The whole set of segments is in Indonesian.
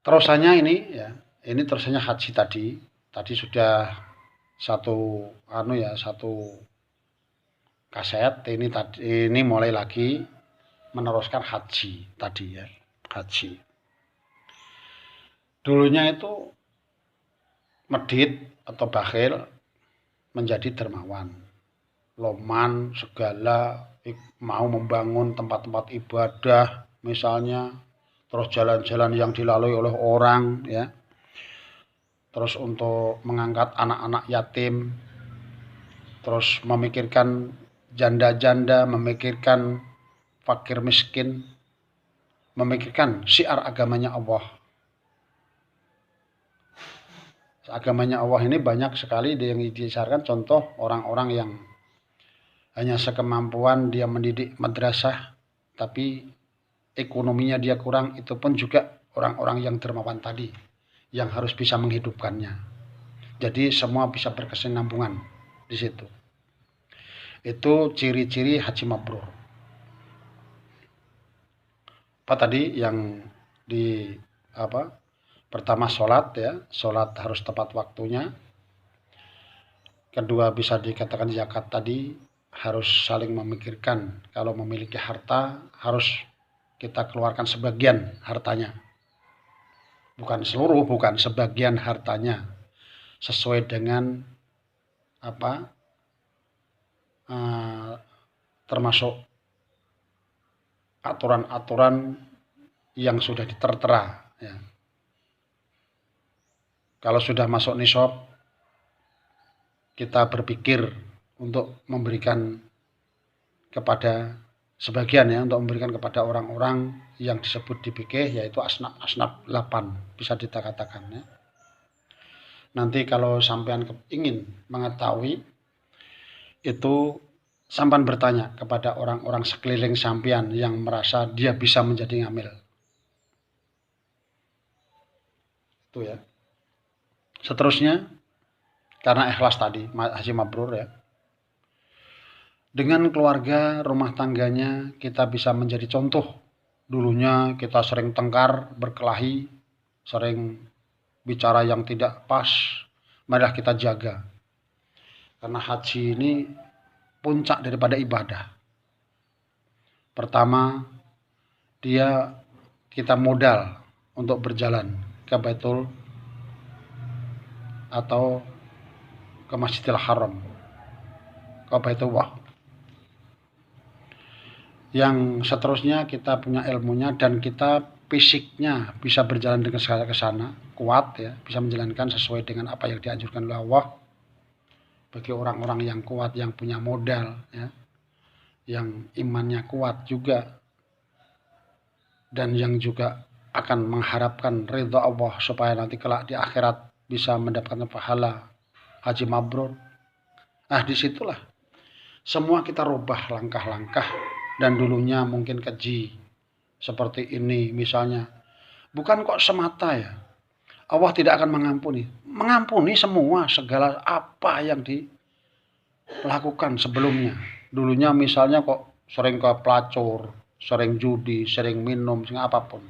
Terusannya ini ya, ini terusannya haji tadi. Tadi sudah satu kaset. Ini mulai lagi meneruskan haji tadi ya, haji. Dulunya itu medit atau bakhil menjadi dermawan, loman segala, mau membangun tempat-tempat ibadah misalnya, terus jalan-jalan yang dilalui oleh orang ya, terus untuk mengangkat anak-anak yatim, terus memikirkan janda-janda, memikirkan fakir miskin, memikirkan syiar agamanya Allah. Agamanya Allah ini banyak sekali yang disiarkan, contoh orang-orang yang hanya sekemampuan dia mendidik madrasah tapi ekonominya dia kurang, itu pun juga orang-orang yang dermawan tadi yang harus bisa menghidupkannya. Jadi semua bisa berkesinambungan di situ. Itu ciri-ciri haji mabrur. Apa tadi yang pertama sholat ya, sholat harus tepat waktunya. Kedua bisa dikatakan zakat tadi, harus saling memikirkan kalau memiliki harta harus kita keluarkan sebagian hartanya. Bukan seluruh, bukan sebagian hartanya. Sesuai dengan termasuk aturan-aturan yang sudah tertera ya. Kalau sudah masuk nisab, kita berpikir untuk memberikan kepada sebagian ya, untuk memberikan kepada orang-orang yang disebut di fikih, yaitu asnaf 8 bisa dikatakan ya. Nanti kalau sampean ingin mengetahui itu, sampean bertanya kepada orang-orang sekeliling sampean yang merasa dia bisa menjadi ngamil. Itu ya. Seterusnya, karena ikhlas tadi, haji mabrur ya. Dengan keluarga, rumah tangganya kita bisa menjadi contoh. Dulunya kita sering tengkar, berkelahi, sering bicara yang tidak pas, marilah kita jaga. Karena haji ini puncak daripada ibadah. Pertama, kita modal untuk berjalan ke Baitul atau ke Masjidil Haram, ke Baitullah. Yang seterusnya kita punya ilmunya dan kita fisiknya bisa berjalan dengan ke sana, kuat ya, bisa menjalankan sesuai dengan apa yang dianjurkan oleh Allah. Bagi orang-orang yang kuat, yang punya modal ya, yang imannya kuat juga, dan yang juga akan mengharapkan ridha Allah supaya nanti kelak di akhirat bisa mendapatkan pahala haji mabrur. Nah, disitulah semua kita rubah langkah-langkah, dan dulunya mungkin keji seperti ini misalnya. Bukan kok semata ya, Allah tidak akan mengampuni semua segala apa yang dilakukan sebelumnya. Dulunya misalnya kok sering ke pelacur, sering judi, sering minum, sering apapun.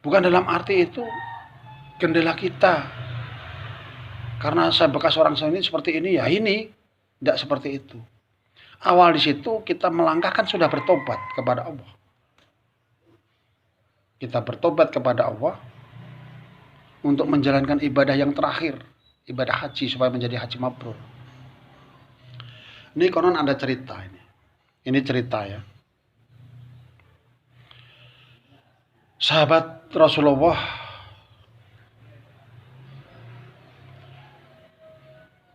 Bukan dalam arti itu gendela kita, karena saya bekas orang ini seperti ini ya ini, tidak seperti itu. Awal di situ kita melangkahkan sudah bertobat kepada Allah. Kita bertobat kepada Allah untuk menjalankan ibadah yang terakhir, ibadah haji, supaya menjadi haji mabrur. Ini konon ada cerita ini. Ini cerita ya. Sahabat Rasulullah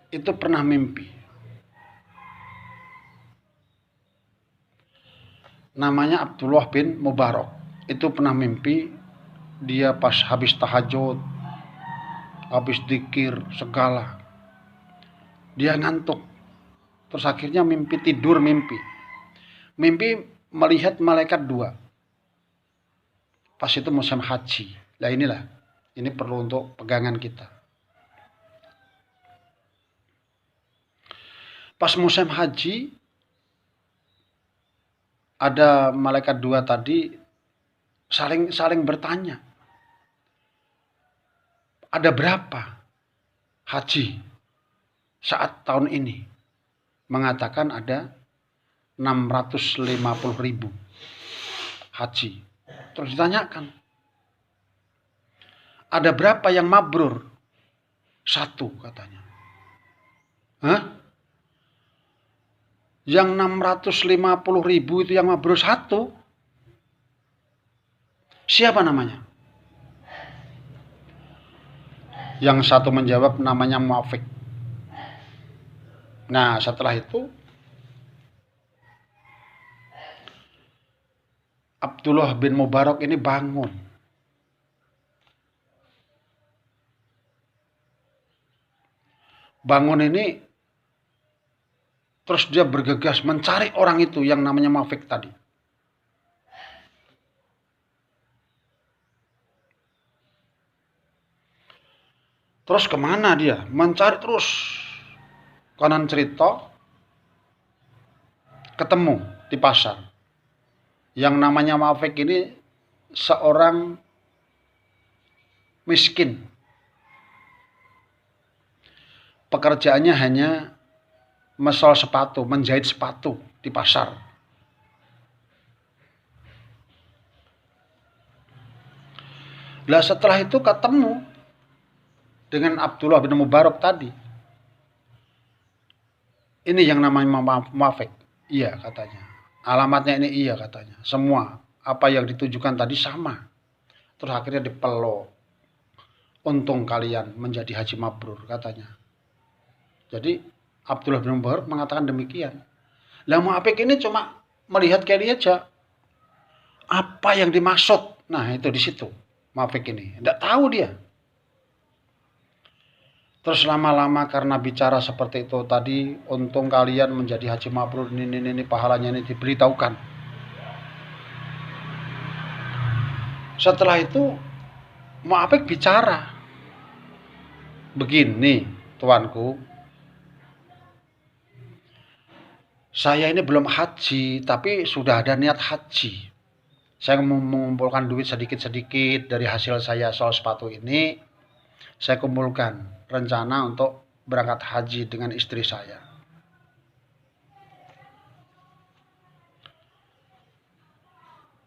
itu pernah mimpi. Namanya Abdullah bin Mubarak. Itu pernah mimpi dia pas habis tahajud, habis dzikir segala, dia ngantuk. Terus akhirnya tidur mimpi melihat malaikat 2. Pas itu musim haji. Nah ini perlu untuk pegangan kita. Pas musim haji, ada malaikat 2 tadi saling bertanya. Ada berapa haji saat tahun ini? Mengatakan ada 650.000 haji. Terus ditanyakan, ada berapa yang mabrur? 1 katanya. Hah? Yang 650.000 itu yang mabrur 1? Siapa namanya? Yang satu menjawab namanya Muafiq. Nah, setelah itu Abdullah bin Mubarak ini bangun. Bangun ini terus dia bergegas mencari orang itu yang namanya Muafiq tadi. Terus kemana dia? Mencari terus. Konon cerita ketemu di pasar. Yang namanya Muafiq ini seorang miskin. Pekerjaannya hanya mesol sepatu, menjahit sepatu di pasar. Lah setelah itu ketemu dengan Abdullah bin Mubarak tadi. Ini yang namanya Muafiq. Iya katanya. Alamatnya ini iya katanya. Semua apa yang ditujukan tadi sama. Terus akhirnya dipeluk. Untung kalian menjadi haji mabrur katanya. Jadi Abdullah bin Mubarak mengatakan demikian. Lah Muafiq ini cuma melihat Kelly aja. Apa yang dimaksud? Nah itu di situ Muafiq ini. Tidak tahu dia. Terus lama-lama karena bicara seperti itu tadi, untung kalian menjadi haji mabrur, ini pahalanya ini diberitahukan. Setelah itu Muafiq bicara, begini tuanku, saya ini belum haji tapi sudah ada niat haji. Saya mau mengumpulkan duit sedikit-sedikit dari hasil saya soal sepatu ini. Saya kumpulkan rencana untuk berangkat haji dengan istri saya.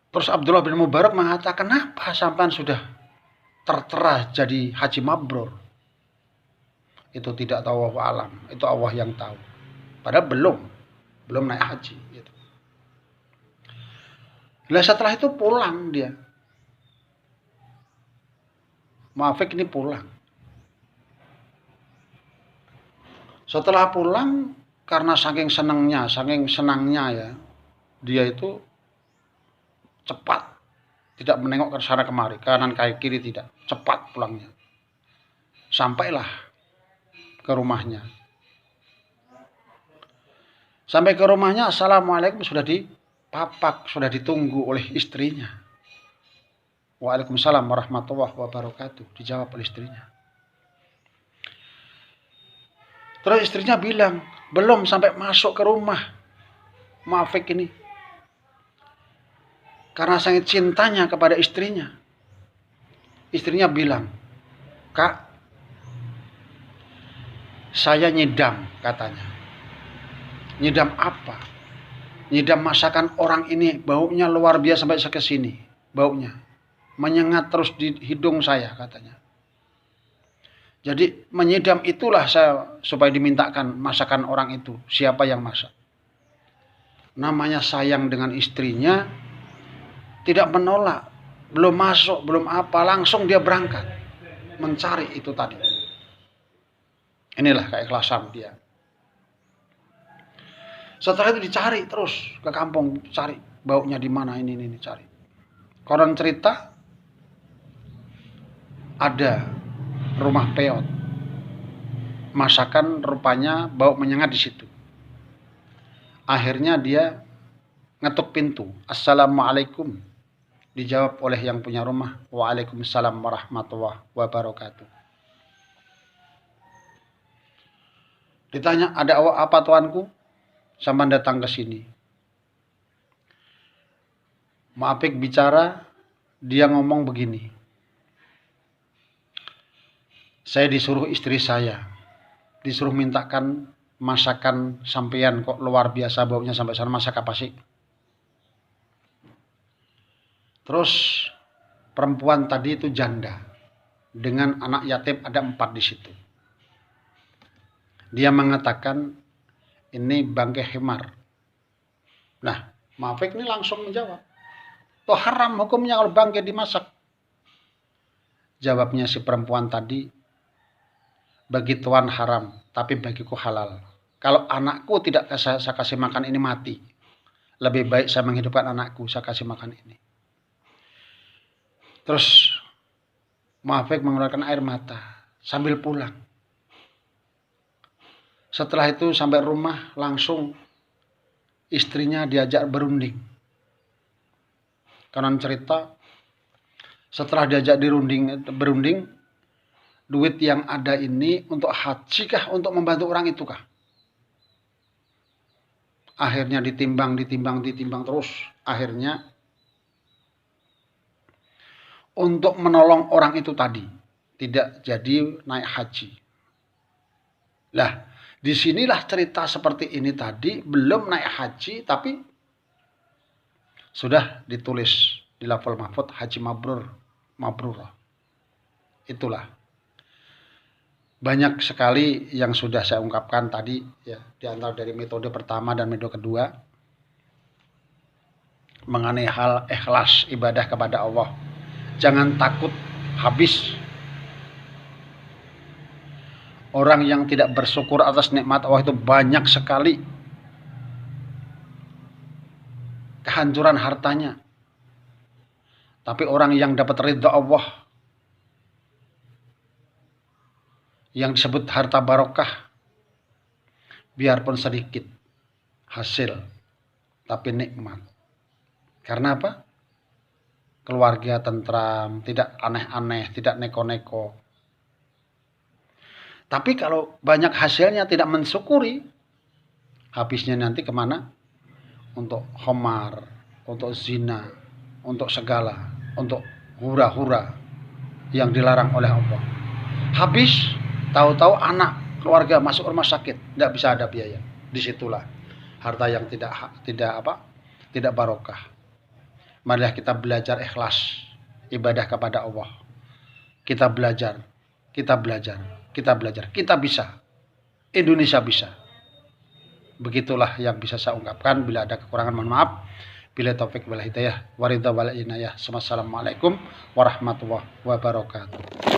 Terus Abdullah bin Mubarak mengatakan, kenapa sampean sudah tertera jadi haji mabrur? Itu tidak tahu Allah alam, itu Allah yang tahu. Padahal belum naik haji. Gitu. Nah setelah itu pulang dia. Muafiq ini pulang. Setelah pulang, karena saking senangnya ya, dia itu cepat, tidak menengok ke sana kemari, kanan kiri tidak, cepat pulangnya. Sampailah ke rumahnya. Sampai ke rumahnya, assalamualaikum, sudah dipapak, sudah ditunggu oleh istrinya. Waalaikumsalam warahmatullahi wabarakatuh, dijawab oleh istrinya. Terus istrinya bilang, belum sampai masuk ke rumah Muafiq ini. Karena sangat cintanya kepada istrinya. Istrinya bilang, Kak, saya nyidam katanya. Nyidam apa? Nyidam masakan orang ini, baunya luar biasa sampai ke sini. Baunya menyengat terus di hidung saya katanya. Jadi menyidam itulah saya supaya dimintakan masakan orang itu. Siapa yang masak? Namanya sayang dengan istrinya, tidak menolak. Belum masuk, belum apa, langsung dia berangkat. Mencari itu tadi. Inilah keikhlasan dia. Setelah itu dicari terus ke kampung. Cari baunya di mana ini cari. Konon cerita ada rumah peot, masakan rupanya bau menyengat di situ. Akhirnya dia ngetuk pintu, assalamualaikum, dijawab oleh yang punya rumah, waalaikumsalam warahmatullahi wabarakatuh. Ditanya, ada apa tuanku? Sampai datang ke sini. Muafiq bicara, dia ngomong begini. Saya disuruh istri saya, disuruh mintakan masakan sampean kok luar biasa baunya sampai sana, masak apa sih? Terus perempuan tadi itu janda dengan anak yatim ada 4 di situ. Dia mengatakan ini bangkai himar. Nah, Mafik ini langsung menjawab, toh haram hukumnya kalau bangkai dimasak. Jawabnya si perempuan tadi, bagi Tuhan haram, tapi bagiku halal. Kalau anakku tidak saya kasih makan ini mati. Lebih baik saya menghidupkan anakku, saya kasih makan ini. Terus Mafik mengeluarkan air mata sambil pulang. Setelah itu sampai rumah langsung istrinya diajak berunding. Konon cerita setelah diajak berunding, duit yang ada ini untuk haji kah, untuk membantu orang itu kah? Akhirnya ditimbang terus. Akhirnya untuk menolong orang itu tadi tidak jadi naik haji. Lah, disinilah cerita seperti ini tadi, belum naik haji tapi sudah ditulis di Lauhul Mahfuz haji mabrur. Itulah. Banyak sekali yang sudah saya ungkapkan tadi ya, di antara dari metode pertama dan metode kedua mengenai hal ikhlas ibadah kepada Allah. Jangan takut habis. Orang yang tidak bersyukur atas nikmat Allah itu banyak sekali kehancuran hartanya. Tapi orang yang dapat ridha Allah, yang disebut harta barokah, biarpun sedikit hasil, tapi nikmat. Karena apa? Keluarga tentram, tidak aneh-aneh, tidak neko-neko. Tapi kalau banyak hasilnya tidak mensyukuri, habisnya nanti kemana? Untuk khamar, untuk zina, untuk segala, untuk hura-hura yang dilarang oleh Allah. Habis, tahu-tahu anak keluarga masuk rumah sakit, tidak bisa ada biaya. Disitulah harta yang tidak barokah. Marilah kita belajar ikhlas ibadah kepada Allah. Kita belajar. Kita bisa. Indonesia bisa. Begitulah yang bisa saya ungkapkan. Bila ada kekurangan mohon maaf. Bila taufik wal hidayah waridha wal inayah. Assalamualaikum warahmatullahi wabarakatuh.